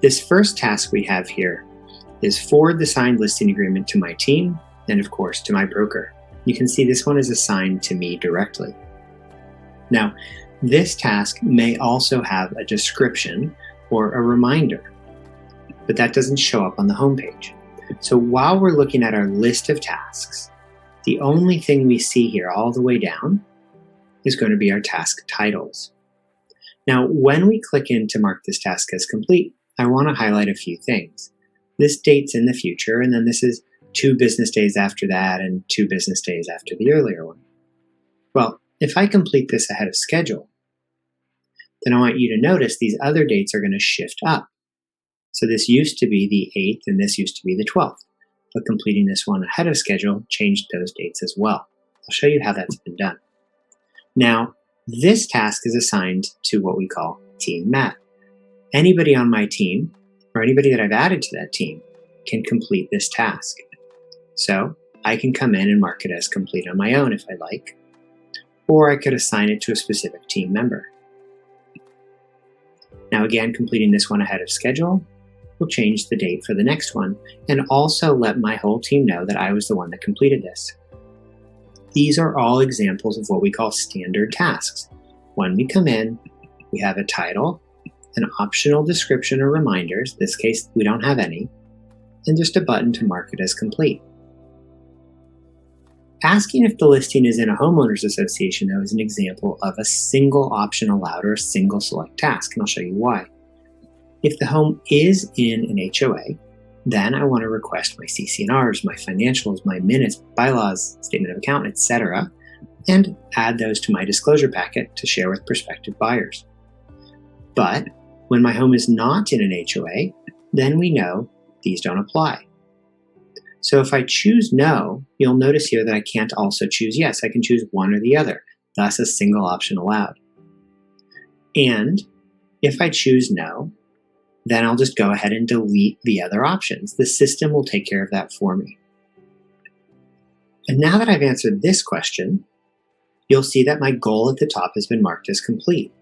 This first task we have here is forward the signed listing agreement to my team and, of course, to my broker. You can see this one is assigned to me directly. Now, this task may also have a description or a reminder, but that doesn't show up on the homepage. So while we're looking at our list of tasks, the only thing we see here all the way down is going to be our task titles. Now, when we click in to mark this task as complete, I want to highlight a few things. This date's in the future, and then this is 2 business days after that and 2 business days after the earlier one. Well, if I complete this ahead of schedule, then I want you to notice these other dates are going to shift up. So this used to be the 8th and this used to be the 12th, but completing this one ahead of schedule changed those dates as well. I'll show you how that's been done. Now, this task is assigned to what we call Team Matt. Anybody on my team, or anybody that I've added to that team, can complete this task. So I can come in and mark it as complete on my own if I like, or I could assign it to a specific team member. Now again, completing this one ahead of schedule will change the date for the next one and also let my whole team know that I was the one that completed this. These are all examples of what we call standard tasks. When we come in, we have a title, an optional description or reminders, in this case we don't have any, and just a button to mark it as complete. Asking if the listing is in a homeowners association, though, is an example of a single option allowed or a single select task, and I'll show you why. If the home is in an HOA, then I want to request my CC&Rs, my financials, my minutes, bylaws, statement of account, etc., and add those to my disclosure packet to share with prospective buyers. But when my home is not in an HOA, then we know these don't apply. So if I choose no, you'll notice here that I can't also choose yes. I can choose one or the other, thus a single option allowed. And if I choose no, then I'll just go ahead and delete the other options. The system will take care of that for me. And now that I've answered this question, you'll see that my goal at the top has been marked as complete.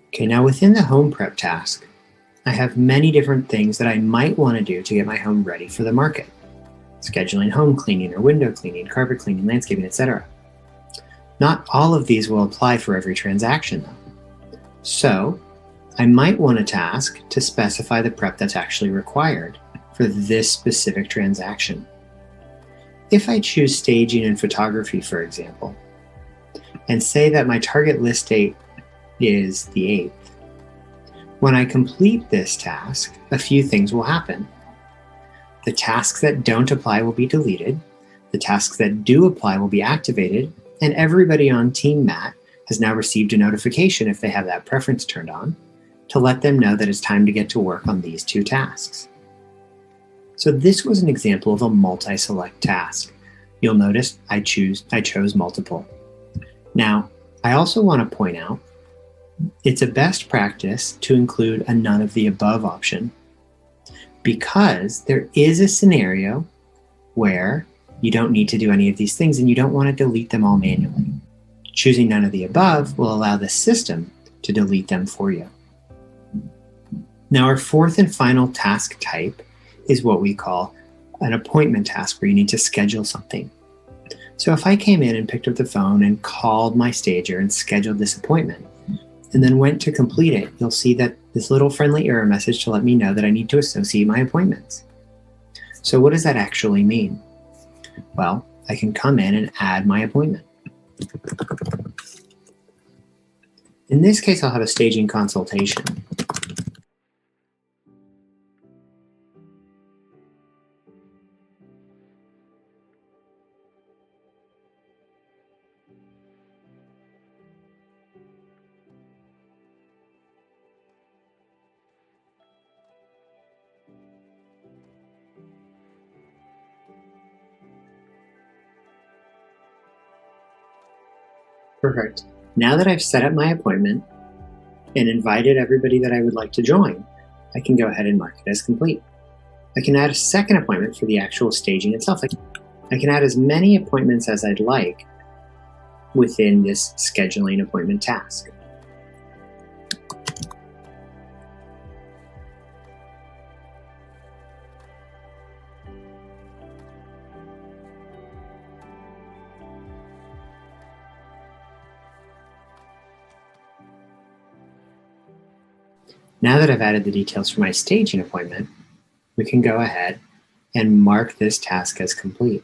Okay, now within the home prep task, I have many different things that I might want to do to get my home ready for the market. Scheduling home cleaning or window cleaning, carpet cleaning, landscaping, etc. Not all of these will apply for every transaction though. So I might want a task to specify the prep that's actually required for this specific transaction. If I choose staging and photography, for example, and say that my target list date is the 8th, when I complete this task, a few things will happen. The tasks that don't apply will be deleted, the tasks that do apply will be activated, and everybody on Team Matt has now received a notification if they have that preference turned on to let them know that it's time to get to work on these 2 tasks. So this was an example of a multi-select task. You'll notice I chose multiple. Now, I also want to point out it's a best practice to include a none of the above option because there is a scenario where you don't need to do any of these things and you don't want to delete them all manually. Choosing none of the above will allow the system to delete them for you. Now, our fourth and final task type is what we call an appointment task where you need to schedule something. So if I came in and picked up the phone and called my stager and scheduled this appointment, and then went to complete it, you'll see that this little friendly error message to let me know that I need to associate my appointments. So what does that actually mean? Well, I can come in and add my appointment. In this case, I'll have a staging consultation. Perfect. Now that I've set up my appointment and invited everybody that I would like to join, I can go ahead and mark it as complete. I can add a second appointment for the actual staging itself. I can add as many appointments as I'd like within this scheduling appointment task. Now that I've added the details for my staging appointment, we can go ahead and mark this task as complete.